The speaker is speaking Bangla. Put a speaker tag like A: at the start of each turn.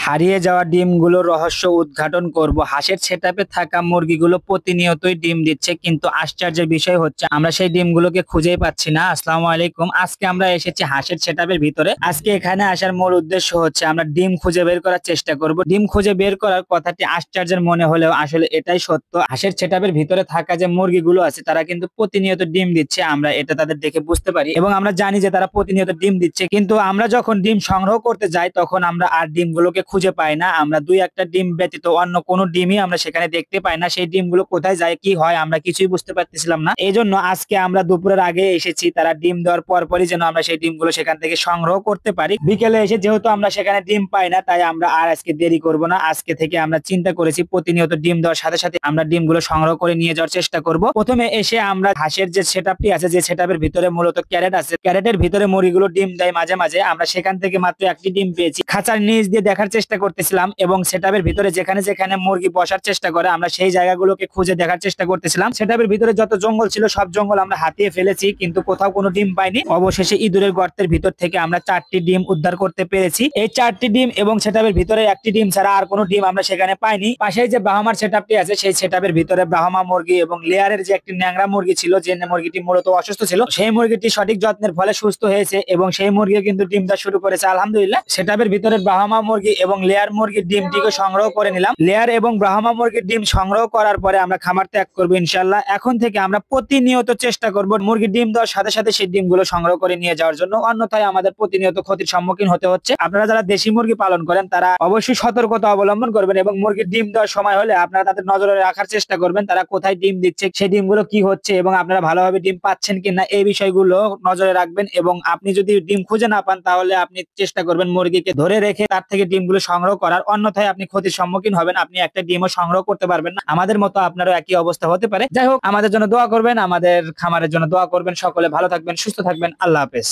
A: হারিয়ে যাওয়া ডিমগুলোর রহস্য উদ্ঘাটন করব। হাঁসের সেটআপে থাকা মুরগিগুলো প্রতিনিয়তই ডিম দিচ্ছে, কিন্তু আশ্চর্যের বিষয় হচ্ছে আমরা সেই ডিমগুলোকে খুঁজেই পাচ্ছি না। আসসালামু আলাইকুম, আজকে আমরা এসেছি হাঁসের সেটআপের ভিতরে। আজকে এখানে আসার মূল উদ্দেশ্য হচ্ছে আমরা ডিম খুঁজে বের করার চেষ্টা করব। ডিম খুঁজে বের করার কথাটি আশ্চর্যের মনে হলেও আসলে এটাই সত্য। হাঁসের সেটআপের ভিতরে থাকা যে মুরগিগুলো আছে তারা কিন্তু প্রতিনিয়ত ডিম দিচ্ছে, আমরা এটা তাদের দেখে বুঝতে পারি এবং আমরা জানি যে তারা প্রতিনিয়ত ডিম দিচ্ছে। কিন্তু আমরা যখন ডিম সংগ্রহ করতে যাই তখন আমরা আর ডিমগুলোকে খুঁজে পাই না। আমরা দুই একটা ডিম ব্যতীত অন্য কোনো ডিমই আমরা সেখানে দেখতে পাই না। সেই ডিমগুলো কোথায় যায়, কি হয়, আমরা কিছুই বুঝতে পারতেছিলাম না। এই জন্য আজকে আমরা দুপুরের আগে এসেছি, তারা ডিম দেওয়ার পরপরই যেন আমরা সেই ডিমগুলো সেখান থেকে সংগ্রহ করতে পারি। বিকেলে এসে যেহেতু আমরা সেখানে ডিম পাই না, তাই আমরা আর আজকে দেরি করব না। আজকে থেকে আমরা চিন্তা করেছি প্রতিনিয়ত ডিম দেওয়ার সাথে সাথে আমরা ডিমগুলো সংগ্রহ করে নিয়ে যাওয়ার চেষ্টা করব। প্রথমে এসে আমরা হাঁসের যে সেটআপটি আছে, যে সেটআপের ভিতরে মূলত ক্যারেট আছে, ক্যারেটের ভিতরে মুরগিগুলো ডিম দেয় মাঝে মাঝে, আমরা সেখান থেকে মাত্র একটি ডিম পেয়েছি। খাঁচার নিচ দিয়ে দেখার চেষ্টা করতেছিলাম এবং সেটআপের ভিতরে যেখানে যেখানে মুরগি বসার চেষ্টা করে আমরা সেই জায়গাগুলোকে খুঁজে দেখার চেষ্টা করতেছিলাম। সেটআপের ভিতরে যত জঙ্গল ছিল সব জঙ্গল আমরা হাতিয়ে ফেলেছি, কিন্তু কোথাও কোনো ডিম পাইনি। অবশেষে ইঁদুরের গর্তের ভিতর থেকে আমরা 4টি ডিম উদ্ধার করতে পেরেছি। এই 4টি ডিম এবং সেটআপের ভিতরে একটি ডিম ছাড়া আর কোনো ডিম আমরা সেখানে পাইনি। পাশেই যে ব্রাহ্মার সেটআপটি আছে, সেই সেটআপের ভিতরে ব্রাহ্মা মুরগি এবং লেয়ারের যে একটি ন্যাংরা মুরগি ছিল, যে মুরগিটি মূলত অসুস্থ ছিল, সেই মুরগিটি সঠিক যত্নের ফলে সুস্থ হয়েছে এবং সেই মুরগি কিন্তু ডিম দেওয়া শুরু করেছে আলহামদুলিল্লাহ। সেটআপের ভিতরে ব্রাহ্মা মুরগি এবং লেয়ার মুরগির ডিমটিকে সংগ্রহ করে নিলাম। লেয়ার এবং ব্রাহ্মা মুরগির ডিম সংগ্রহ করার পরে আমরা খামার ত্যাগ করবো ইনশাআল্লাহ। এখন থেকে আমরা প্রতিনিয়ত চেষ্টা করব মুরগির ডিম দেওয়ার সাথে সাথে সেই ডিমগুলো সংগ্রহ করে নিয়ে যাওয়ার জন্য, অন্যথায় আমাদের প্রতিনিয়ত ক্ষতির সম্মুখীন হতে হচ্ছে। আপনারা যারা দেশি মুরগি পালন করেন তারা অবশ্যই সতর্কতা অবলম্বন করবেন এবং মুরগির ডিম দেওয়ার সময় হলে আপনারা তাদের নজরে রাখার চেষ্টা করবেন তারা কোথায় ডিম দিচ্ছে, সেই ডিমগুলো কি হচ্ছে এবং আপনারা ভালোভাবে ডিম পাচ্ছেন কিনা, এই বিষয়গুলো নজরে রাখবেন। এবং আপনি যদি ডিম খুঁজে না পান তাহলে আপনি চেষ্টা করবেন মুরগিকে ধরে রেখে তার থেকে ডিমগুলো সংগ্রহ করার, অন্যথায় আপনি ক্ষতির সম্মুখীন হবেন, আপনি একটা ডিমও সংগ্রহ করতে পারবেন না। আমাদের মতো আপনারও একই অবস্থা হতে পারে। যাই হোক, আমাদের জন্য দোয়া করবেন, আমাদের খামারের জন্য দোয়া করবেন। সকলে ভালো থাকবেন, সুস্থ থাকবেন। আল্লাহ হাফেজ।